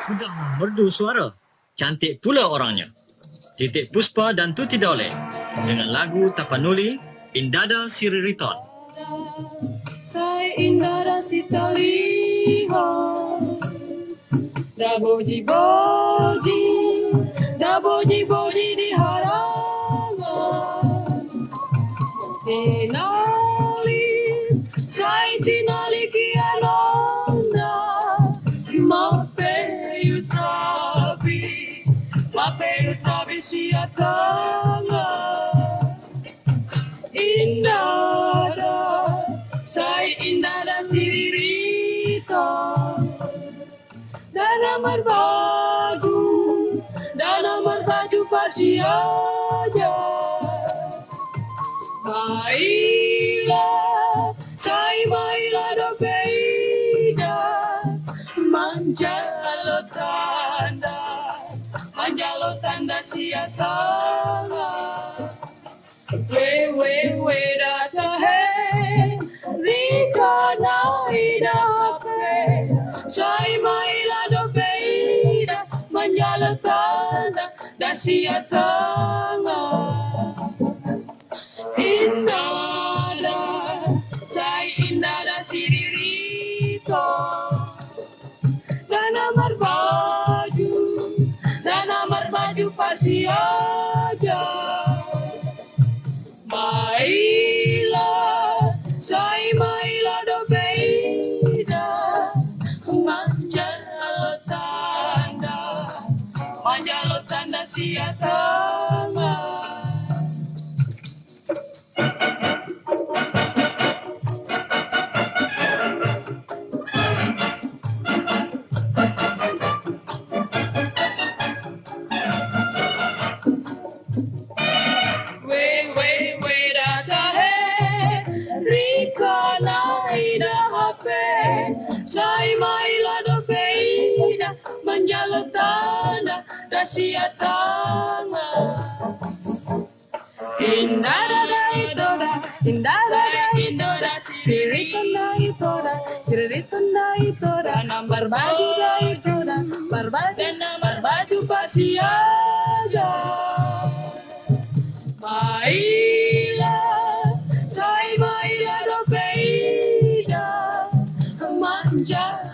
Sudah merdu suara. Cantik pula orangnya. Titik Puspa dan Tuti Dole dengan lagu Tapanuli Indada Siririton. Sai indada sitaliho da boji boji di haranga tinali sai tinali kialonda mape utrabi siatanga indada sai indada siririto dana marbaju parsiaja maila sai maila do beida manjalo tanda siatanga we data hey rika na ida pe sai maila do beida manjalo tanda dasiatanga indada sai indada siririto dana marbaju parsiaja maila sai maila do beida manjalo tanda siatanga sai maila do beida manjalo tanda dasiatanga indada siriritanda itora nambar baju da itora barbaju pasiaga maila sai maila do beida manjalo